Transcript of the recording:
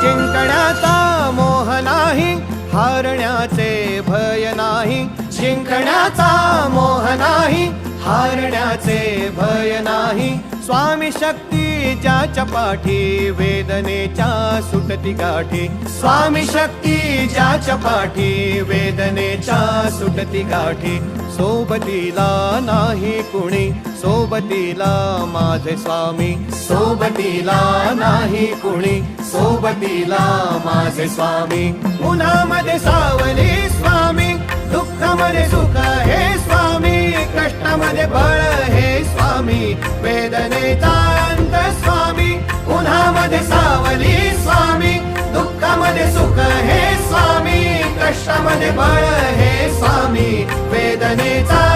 जिंकण्याचा मोह नाही, हारण्याचे भय नाही. जिंकण्याचा मोह नाही, हारण्याचे भय नाही. स्वामी शक्ती ज्याच्या पाठी, वेदनेच्या सुटती गाठी. स्वामी शक्ती ज्याच्या पाठी, वेदनेच्या सुटती गाठी. सोबतीला नाही कुणी, सोबतीला माझे स्वामी. सोबतीला नाही कुणी, सोबतीला माझे स्वामी. उन्हामध्ये सावली स्वामी, दुःखामध्ये सुख हे स्वामी. कष्टामध्ये बळ हे स्वामी, वेदनेचा अंत स्वामी. उन्हामध्ये सावली स्वामी, दुःखामध्ये सुख हे स्वामी. कष्टामध्ये बळ हे स्वामी, वेदनेचा